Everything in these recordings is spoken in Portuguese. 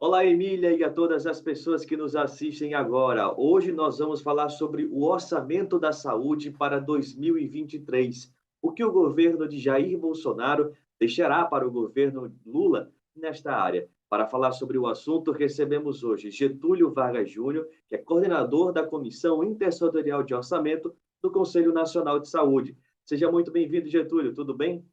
Olá, Emília, e a todas as pessoas que nos assistem agora. Hoje nós vamos falar sobre o orçamento da saúde para 2023. O que o governo de Jair Bolsonaro deixará para o governo Lula nesta área? Para falar sobre o assunto, recebemos hoje Getúlio Vargas Júnior, que é coordenador da Comissão Intersetorial de Orçamento do Conselho Nacional de Saúde. Seja muito bem-vindo, Getúlio, tudo bem?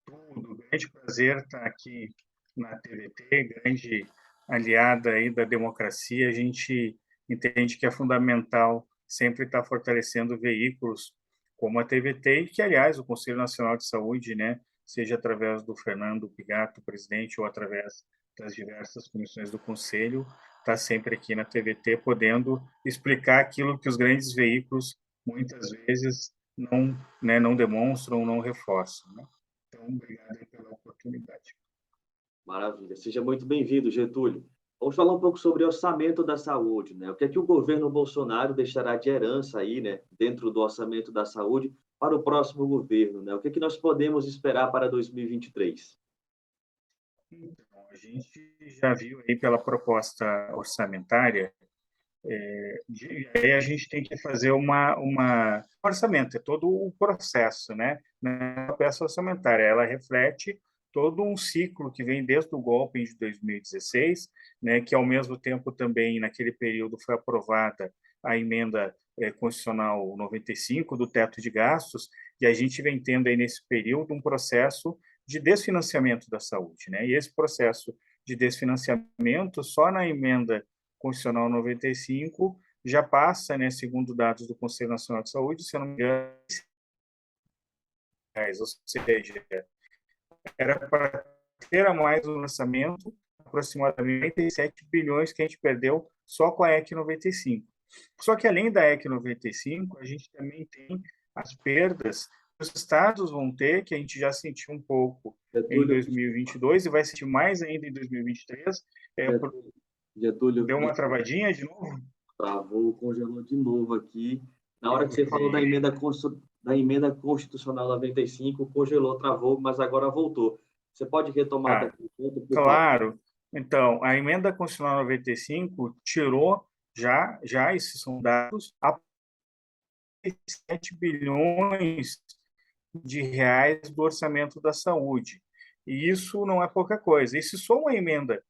Tudo, grande prazer estar aqui na TVT, grande aliada aí da democracia. A gente entende que é fundamental sempre estar fortalecendo veículos como a TVT e que, aliás, o Conselho Nacional de Saúde, né, seja através do Fernando Pigato, presidente, ou através das diversas comissões do Conselho, está sempre aqui na TVT podendo explicar aquilo que os grandes veículos muitas vezes não demonstram, não reforçam, né? Então, obrigado aí pela oportunidade. Maravilha. Seja muito bem-vindo, Getúlio. Vamos falar um pouco sobre orçamento da saúde, né? O que é que o governo Bolsonaro deixará de herança aí, né, dentro do orçamento da saúde para o próximo governo, né? O que é que nós podemos esperar para 2023? Então, a gente já viu aí pela proposta orçamentária, aí a gente tem que fazer um orçamento, é todo o processo, né? Na peça orçamentária, ela reflete todo um ciclo que vem desde o golpe de 2016, né, que ao mesmo tempo também naquele período foi aprovada a emenda constitucional 95 do teto de gastos, e a gente vem tendo aí nesse período um processo de desfinanciamento da saúde, né? E esse processo de desfinanciamento só na emenda Constitucional 95 já passa, né, segundo dados do Conselho Nacional de Saúde, se eu não me engano, ou seja, era para ter a mais um orçamento, aproximadamente 97 bilhões que a gente perdeu só com a EC 95. Só que além da EC 95, a gente também tem as perdas que os estados vão ter, que a gente já sentiu um pouco em Getúlio, desculpa. 2022 e vai sentir mais ainda em 2023. Getúlio, Getúlio, Deu uma travadinha de novo? travou, congelou de novo aqui. Na hora que você falou Ok. da emenda constitucional 95, congelou, travou, mas agora voltou. Você pode retomar Ah, daqui a pouco, por favor? claro. Então, a emenda constitucional 95 tirou já esses são dados, a 7 bilhões de reais do orçamento da saúde. E isso não é pouca coisa. E se soma a emenda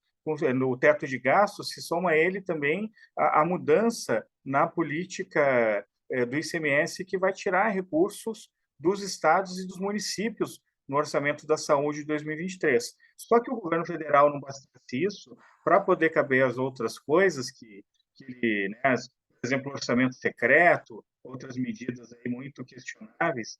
no teto de gastos, se soma a ele também a mudança na política do ICMS, que vai tirar recursos dos estados e dos municípios no orçamento da saúde de 2023. Só que o governo federal não bastasse isso, para poder caber as outras coisas né, por exemplo, orçamento secreto, outras medidas aí muito questionáveis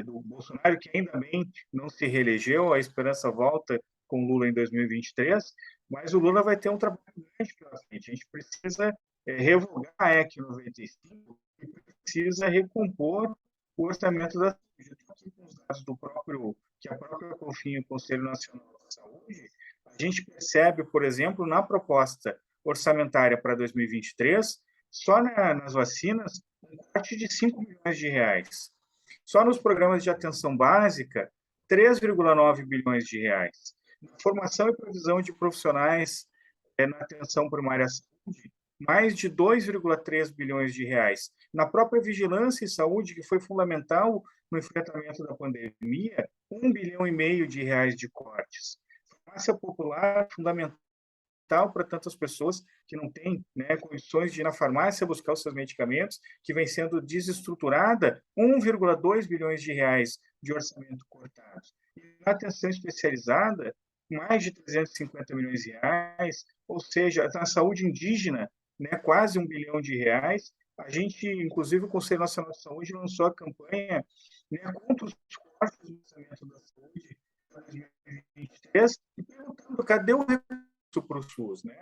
do Bolsonaro, que ainda bem não se reelegeu, a esperança volta com Lula em 2023, mas o Lula vai ter um trabalho grande pela frente. A gente precisa revogar a EC 95 e precisa recompor o orçamento da saúde. Aqui com os dados do próprio, que a própria COFIN, o Conselho Nacional da Saúde, a gente percebe, por exemplo, na proposta orçamentária para 2023, só nas vacinas, um corte de 5 milhões de reais. Só nos programas de atenção básica, 3,9 bilhões de reais. Na formação e provisão de profissionais na atenção primária à saúde, mais de 2,3 bilhões de reais. Na própria vigilância e saúde, que foi fundamental no enfrentamento da pandemia, 1,5 bilhão de reais de cortes. Farmácia popular, fundamental para tantas pessoas que não têm, né, condições de ir na farmácia buscar os seus medicamentos, que vem sendo desestruturada, 1,2 bilhões de reais de orçamento cortados. E na atenção especializada, mais de 350 milhões de reais, ou seja, na saúde indígena, né, quase 1 bilhão de reais. A gente, inclusive, o Conselho Nacional de Saúde lançou a campanha, né, contra os cortes do orçamento da saúde para 2023 e perguntando cadê o para o SUS, né?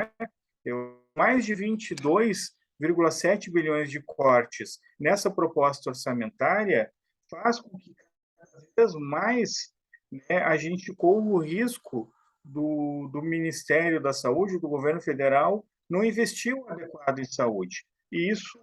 Mais de 22,7 bilhões de cortes nessa proposta orçamentária faz com que cada vez mais, né, a gente corra o risco do Ministério da Saúde, do governo federal, não investir o adequado em saúde. E isso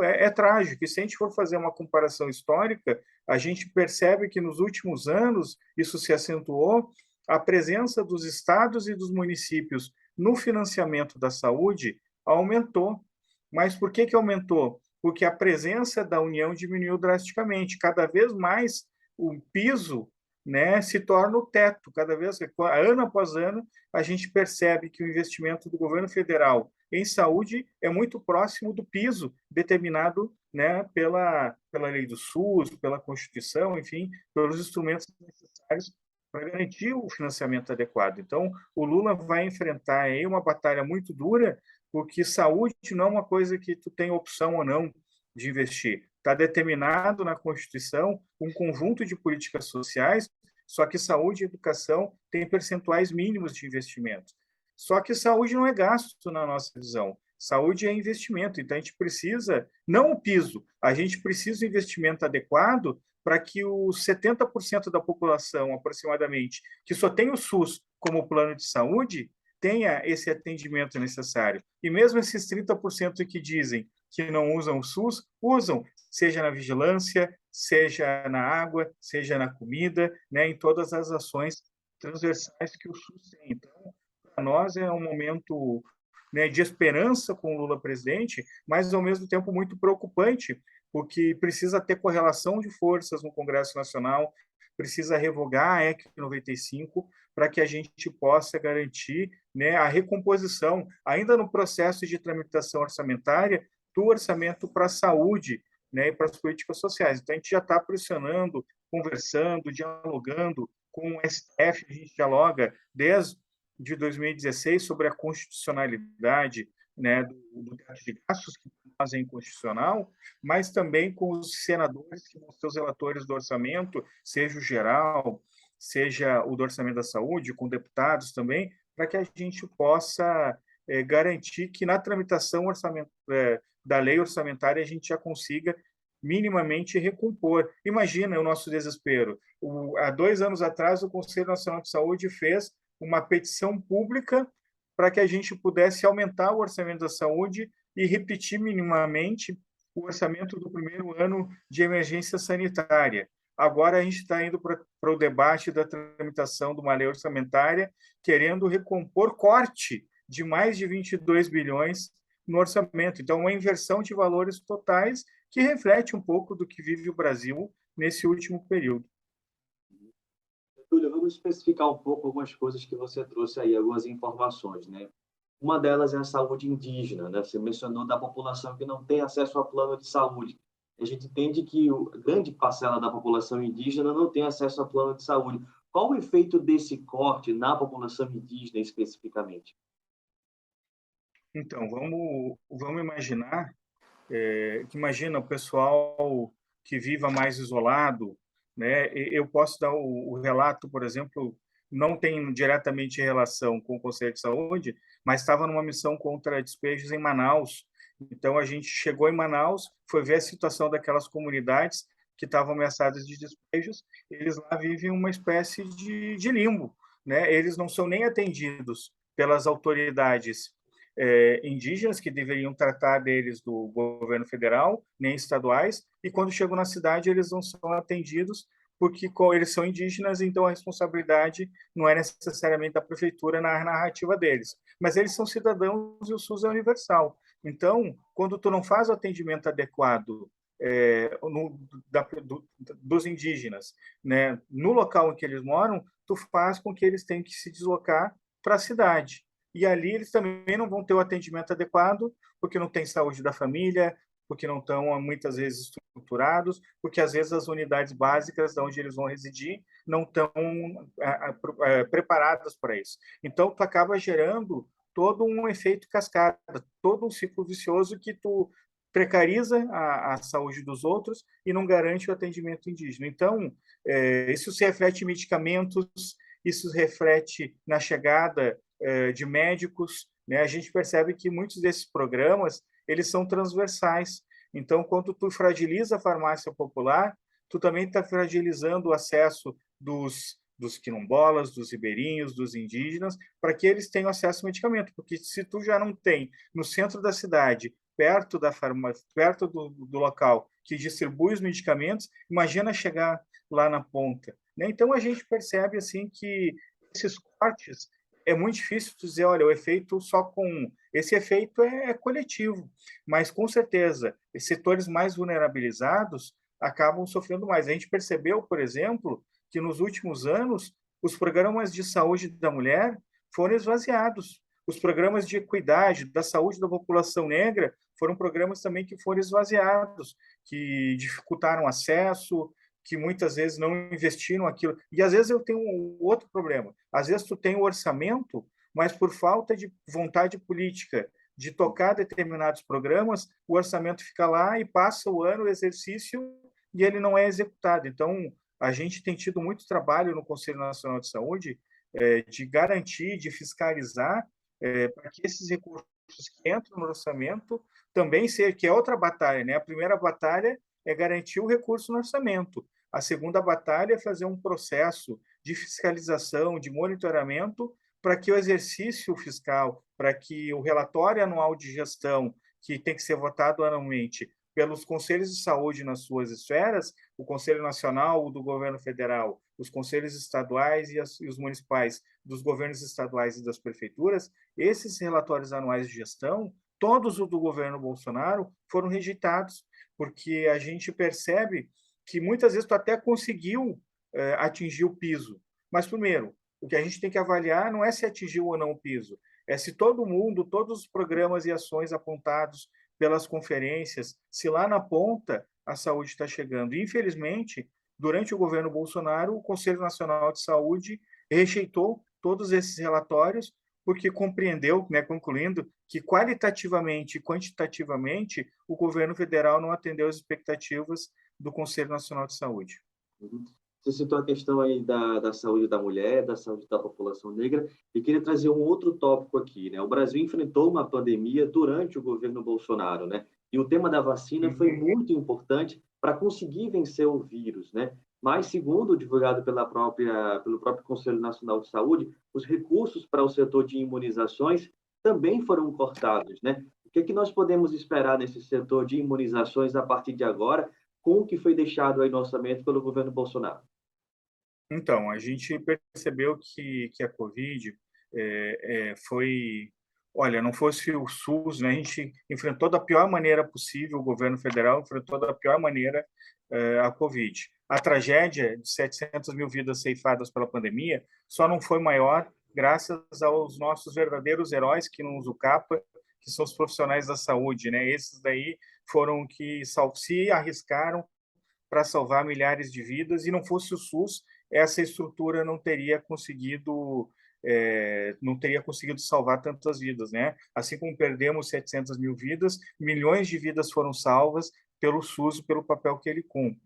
é trágico. E se a gente for fazer uma comparação histórica, a gente percebe que nos últimos anos isso se acentuou a presença dos estados e dos municípios no financiamento da saúde aumentou. Mas por que aumentou? Porque a presença da União diminuiu drasticamente. Cada vez mais o piso, né, se torna o teto. Cada vez, ano após ano, a gente percebe que o investimento do governo federal em saúde é muito próximo do piso determinado, né, pela lei do SUS, pela Constituição, enfim, pelos instrumentos necessários para garantir o financiamento adequado. Então, o Lula vai enfrentar aí uma batalha muito dura, porque saúde não é uma coisa que tu tem opção ou não de investir. Está determinado na Constituição um conjunto de políticas sociais, só que saúde e educação têm percentuais mínimos de investimento. Só que saúde não é gasto na nossa visão. Saúde é investimento, então a gente precisa, não o piso, a gente precisa de investimento adequado para que os 70% da população, aproximadamente, que só tem o SUS como plano de saúde, tenha esse atendimento necessário. E mesmo esses 30% que dizem que não usam o SUS, usam, seja na vigilância, seja na água, seja na comida, né, em todas as ações transversais que o SUS tem. Então, para nós é um momento, né, de esperança com o Lula presidente, mas ao mesmo tempo muito preocupante, porque precisa ter correlação de forças no Congresso Nacional, precisa revogar a EC 95 para que a gente possa garantir, né, a recomposição, ainda no processo de tramitação orçamentária, do orçamento para a saúde, né, e para as políticas sociais. Então, a gente já está pressionando, conversando, dialogando com o STF, a gente dialoga desde de 2016 sobre a constitucionalidade, né, do teto de gastos, que para nós é inconstitucional, mas também com os senadores que vão ser os relatores do orçamento, seja o geral, seja o do orçamento da saúde, com deputados também, para que a gente possa garantir que na tramitação da lei orçamentária a gente já consiga minimamente recompor. Imagina o nosso desespero. Há 2 anos atrás, o Conselho Nacional de Saúde fez uma petição pública para que a gente pudesse aumentar o orçamento da saúde e repetir minimamente o orçamento do primeiro ano de emergência sanitária. Agora a gente está indo para o debate da tramitação de uma lei orçamentária, querendo recompor corte de mais de 22 bilhões no orçamento. Então, uma inversão de valores totais que reflete um pouco do que vive o Brasil nesse último período. Túlio, vamos especificar um pouco algumas coisas que você trouxe aí, algumas informações, né? Uma delas é a saúde indígena, né? Você mencionou da população que não tem acesso a plano de saúde. A gente entende que a grande parcela da população indígena não tem acesso a plano de saúde. Qual o efeito desse corte na população indígena especificamente? Então, vamos imaginar, que imagina o pessoal que viva mais isolado, né? Eu posso dar o relato, por exemplo, não tem diretamente relação com o Conselho de Saúde, mas estava numa missão contra despejos em Manaus. Então, a gente chegou em Manaus, foi ver a situação daquelas comunidades que estavam ameaçadas de despejos. Eles lá vivem uma espécie de limbo, né? Eles não são nem atendidos pelas autoridades indígenas, que deveriam tratar deles do governo federal, nem estaduais, e quando chegam na cidade eles não são atendidos porque eles são indígenas, então a responsabilidade não é necessariamente da prefeitura na narrativa deles, mas eles são cidadãos e o SUS é universal. Então, quando tu não faz o atendimento adequado dos indígenas, né, no local em que eles moram, tu faz com que eles tenham que se deslocar para a cidade. E ali eles também não vão ter o atendimento adequado, porque não tem saúde da família, porque não estão muitas vezes estruturados, porque às vezes as unidades básicas de onde eles vão residir não estão preparadas para isso. Então, tu acaba gerando todo um efeito cascata, todo um ciclo vicioso que tu precariza a saúde dos outros e não garante o atendimento indígena. Então, isso se reflete em medicamentos, isso se reflete na chegada de médicos, né? A gente percebe que muitos desses programas eles são transversais. Então, quando tu fragiliza a farmácia popular, tu também está fragilizando o acesso dos quilombolas, dos ribeirinhos, dos indígenas, para que eles tenham acesso ao medicamento. Porque se tu já não tem no centro da cidade, perto da farmácia, perto do local que distribui os medicamentos, imagina chegar lá na ponta, né? Então a gente percebe assim que esses cortes, é muito difícil dizer, olha, o efeito só com um. Esse efeito é coletivo, mas com certeza, os setores mais vulnerabilizados acabam sofrendo mais. A gente percebeu, por exemplo, que nos últimos anos os programas de saúde da mulher foram esvaziados. Os programas de equidade da saúde da população negra foram programas também que foram esvaziados, que dificultaram acesso, que muitas vezes não investiram aquilo. E às vezes eu tenho um outro problema. Às vezes tu tem o orçamento, mas por falta de vontade política de tocar determinados programas, o orçamento fica lá e passa o ano, o exercício, e ele não é executado. Então, a gente tem tido muito trabalho no Conselho Nacional de Saúde de garantir, de fiscalizar, para que esses recursos que entram no orçamento também sejam, que é outra batalha, né? A primeira batalha é garantir o recurso no orçamento. A segunda batalha é fazer um processo de fiscalização, de monitoramento, para que o exercício fiscal, para que o relatório anual de gestão, que tem que ser votado anualmente pelos conselhos de saúde nas suas esferas, o Conselho Nacional, o do Governo Federal, os conselhos estaduais e os municipais dos governos estaduais e das prefeituras, esses relatórios anuais de gestão, todos os do governo Bolsonaro, foram rejeitados, porque a gente percebe que muitas vezes tu até conseguiu atingir o piso. Mas, primeiro, o que a gente tem que avaliar não é se atingiu ou não o piso, é se todo mundo, todos os programas e ações apontados pelas conferências, se lá na ponta a saúde está chegando. Infelizmente, durante o governo Bolsonaro, o Conselho Nacional de Saúde rejeitou todos esses relatórios porque compreendeu, né, concluindo, que qualitativamente e quantitativamente o governo federal não atendeu às expectativas do Conselho Nacional de Saúde. Você citou a questão aí da saúde da mulher, da saúde da população negra, e queria trazer um outro tópico aqui, né? O Brasil enfrentou uma pandemia durante o governo Bolsonaro, né? E o tema da vacina foi muito importante para conseguir vencer o vírus, né? Mas, segundo divulgado pelo próprio Conselho Nacional de Saúde, os recursos para o setor de imunizações também foram cortados, né? O que é que nós podemos esperar nesse setor de imunizações a partir de agora, com o que foi deixado aí no orçamento pelo governo Bolsonaro? Então, a gente percebeu que a Covid foi. Olha, não fosse o SUS, né, a gente enfrentou da pior maneira possível, o governo federal enfrentou da pior maneira a Covid. A tragédia de 700 mil vidas ceifadas pela pandemia só não foi maior graças aos nossos verdadeiros heróis que não usam capa, que são os profissionais da saúde, né? Esses daí foram que se arriscaram para salvar milhares de vidas, e não fosse o SUS, essa estrutura não teria conseguido salvar tantas vidas, né? Assim como perdemos 700 mil vidas, milhões de vidas foram salvas pelo SUS e pelo papel que ele cumpre.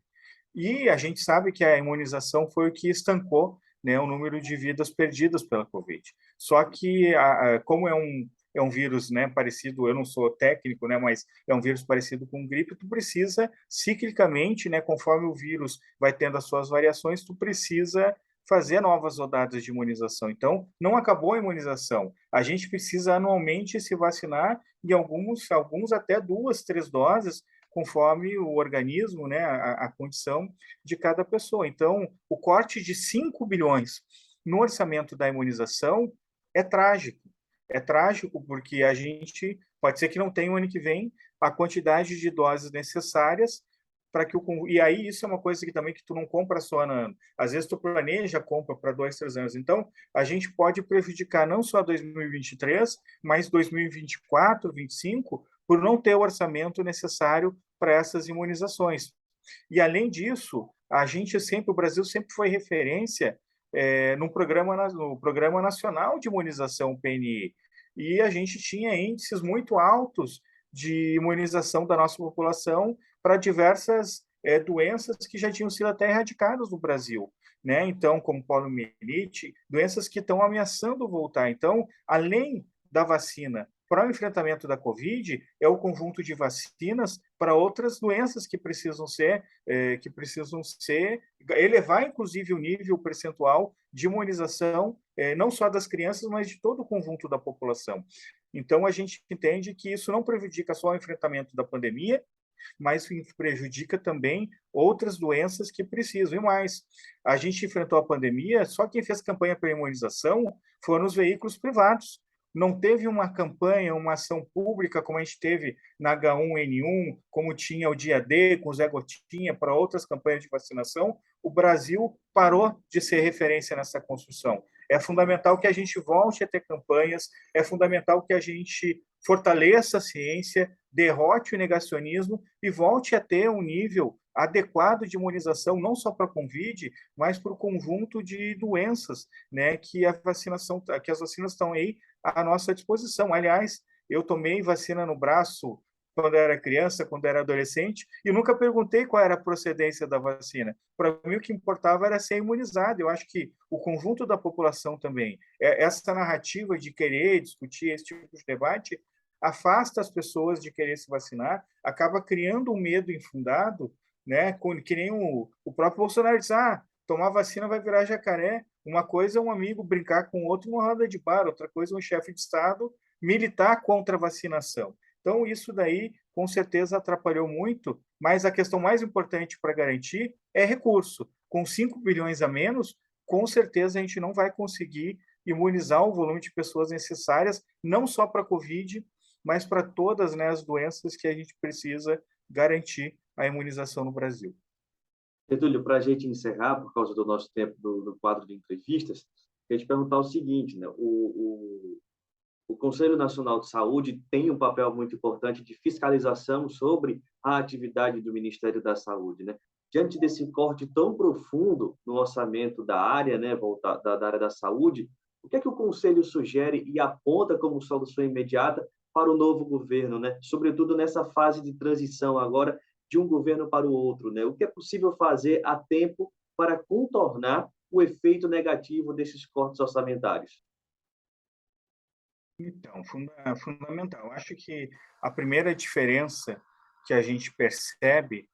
E a gente sabe que a imunização foi o que estancou, né, o número de vidas perdidas pela Covid. Só que, como é um vírus, né, parecido, eu não sou técnico, né, mas é um vírus parecido com gripe, tu precisa ciclicamente, né, conforme o vírus vai tendo as suas variações, tu precisa fazer novas rodadas de imunização. Então, não acabou a imunização. A gente precisa anualmente se vacinar e alguns até 2, 3 doses, conforme o organismo, né, a condição de cada pessoa. Então, o corte de 5 bilhões no orçamento da imunização é trágico. É trágico porque a gente pode ser que não tenha o ano que vem a quantidade de doses necessárias para que e aí isso é uma coisa que também que tu não compra só ano a ano. Às vezes tu planeja a compra para 2, 3 anos. Então, a gente pode prejudicar não só 2023, mas 2024, 2025, por não ter o orçamento necessário para essas imunizações. E além disso, o Brasil sempre foi referência no Programa Nacional de Imunização, PNI, e a gente tinha índices muito altos de imunização da nossa população para diversas doenças que já tinham sido até erradicadas no Brasil, né? Então, como poliomielite, doenças que estão ameaçando voltar. Então, além da vacina para o enfrentamento da Covid, é o conjunto de vacinas para outras doenças que precisam ser elevar, inclusive, o nível percentual de imunização, não só das crianças, mas de todo o conjunto da população. Então, a gente entende que isso não prejudica só o enfrentamento da pandemia, mas prejudica também outras doenças que precisam. E mais, a gente enfrentou a pandemia, só quem fez campanha para imunização foram os veículos privados. Não teve uma campanha, uma ação pública como a gente teve na H1N1, como tinha o Dia D com o Zé Gotinha, para outras campanhas de vacinação. O Brasil parou de ser referência nessa construção. É fundamental que a gente volte a ter campanhas, é fundamental que a gente fortaleça a ciência, derrote o negacionismo e volte a ter um nível adequado de imunização, não só para a Covid, mas para o conjunto de doenças, né, que as vacinas estão aí à nossa disposição. Aliás, eu tomei vacina no braço quando era criança, quando era adolescente, e nunca perguntei qual era a procedência da vacina. Para mim, o que importava era ser imunizado. Eu acho que o conjunto da população também, essa narrativa de querer discutir esse tipo de debate, afasta as pessoas de querer se vacinar, acaba criando um medo infundado, né? Que nem o próprio Bolsonaro diz, tomar vacina vai virar jacaré. Uma coisa é um amigo brincar com outro numa roda de bar, outra coisa é um chefe de Estado militar contra a vacinação. Então, isso daí, com certeza, atrapalhou muito, mas a questão mais importante para garantir é recurso. Com 5 bilhões a menos, com certeza a gente não vai conseguir imunizar o volume de pessoas necessárias, não só para a Covid, mas para todas, né, as doenças que a gente precisa garantir a imunização no Brasil. Getúlio, para a gente encerrar, por causa do nosso tempo do quadro de entrevistas, queria te perguntar o seguinte, né? O Conselho Nacional de Saúde tem um papel muito importante de fiscalização sobre a atividade do Ministério da Saúde, né? Diante desse corte tão profundo no orçamento da área, né, da área da saúde, o que é que o Conselho sugere e aponta como solução imediata para o novo governo, né? Sobretudo nessa fase de transição agora de um governo para o outro, né? O que é possível fazer a tempo para contornar o efeito negativo desses cortes orçamentários? Então, fundamental. Acho que a primeira diferença que a gente percebe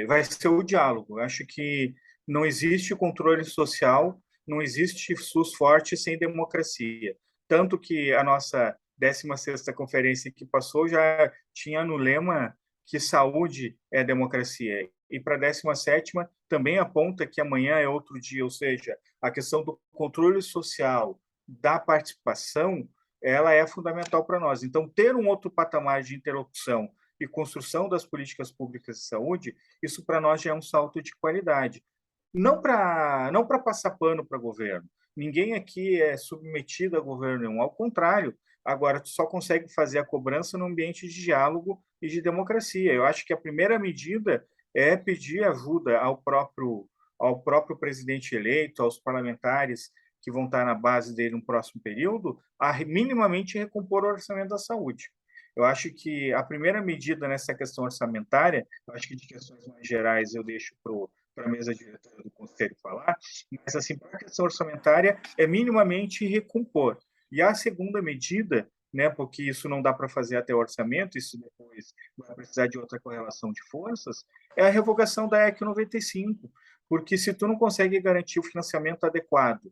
vai ser o diálogo. Acho que não existe controle social, não existe SUS forte sem democracia. Tanto que a nossa 16ª conferência que passou já tinha no lema que saúde é democracia. E para a 17ª também aponta que amanhã é outro dia, ou seja, a questão do controle social, da participação, ela é fundamental para nós. Então, ter um outro patamar de interlocução e construção das políticas públicas de saúde, isso para nós já é um salto de qualidade. Não para passar pano para o governo. Ninguém aqui é submetido a governo nenhum, ao contrário. Agora, tu só consegue fazer a cobrança no ambiente de diálogo e de democracia. Eu acho que a primeira medida é pedir ajuda ao próprio presidente eleito, aos parlamentares que vão estar na base dele no próximo período, a minimamente recompor o orçamento da saúde. Eu acho que a primeira medida nessa questão orçamentária, eu acho que de questões mais gerais eu deixo para a mesa diretora do Conselho falar, mas assim, para a questão orçamentária é minimamente recompor. E a segunda medida, né, porque isso não dá para fazer até o orçamento, isso depois vai precisar de outra correlação de forças, é a revogação da EC 95, porque se tu não consegue garantir o financiamento adequado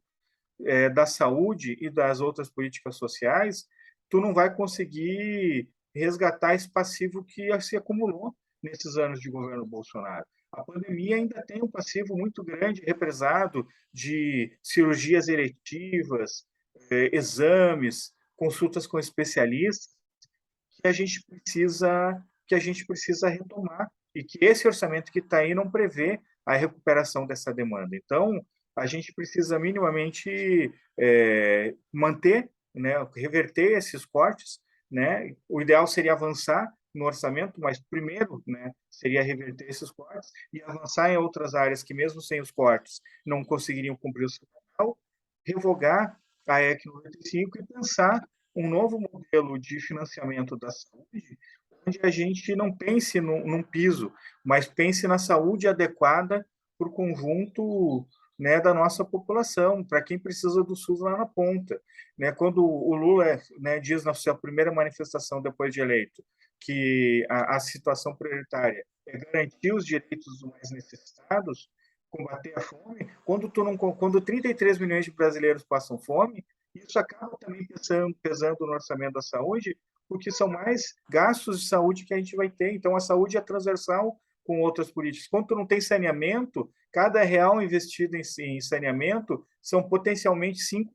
da saúde e das outras políticas sociais, tu não vai conseguir resgatar esse passivo que se acumulou nesses anos de governo Bolsonaro. A pandemia ainda tem um passivo muito grande, represado, de cirurgias eletivas, exames, consultas com especialistas, que a gente precisa retomar e que esse orçamento que está aí não prevê a recuperação dessa demanda. Então, a gente precisa minimamente manter, né, reverter esses cortes, né? O ideal seria avançar no orçamento, mas primeiro, né, seria reverter esses cortes e avançar em outras áreas que mesmo sem os cortes não conseguiriam cumprir o seu papel, revogar a EC 95 e pensar um novo modelo de financiamento da saúde, onde a gente não pense num piso, mas pense na saúde adequada para o conjunto, né, da nossa população, para quem precisa do SUS lá na ponta. Né? Quando o Lula, né, diz na sua primeira manifestação depois de eleito que a situação prioritária é garantir os direitos dos mais necessitados, combater a fome, quando 33 milhões de brasileiros passam fome, isso acaba também pesando no orçamento da saúde, porque são mais gastos de saúde que a gente vai ter. Então, a saúde é transversal com outras políticas. Quando tu não tem saneamento, cada real investido em saneamento são potencialmente R$ 5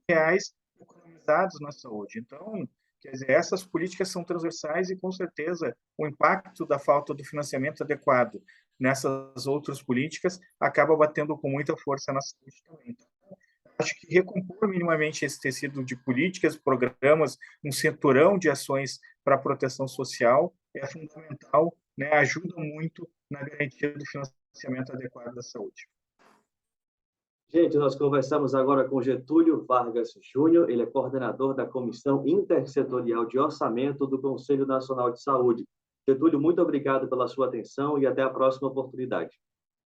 economizados na saúde. Então, quer dizer, essas políticas são transversais e, com certeza, o impacto da falta do financiamento adequado nessas outras políticas acaba batendo com muita força na saúde também. Então, acho que recompor minimamente esse tecido de políticas, programas, um setorão de ações para a proteção social é fundamental, né? Ajuda muito na garantia do financiamento adequado da saúde. Gente, nós conversamos agora com Getúlio Vargas Júnior, ele é coordenador da Comissão Intersetorial de Orçamento do Conselho Nacional de Saúde. Getúlio, muito obrigado pela sua atenção e até a próxima oportunidade.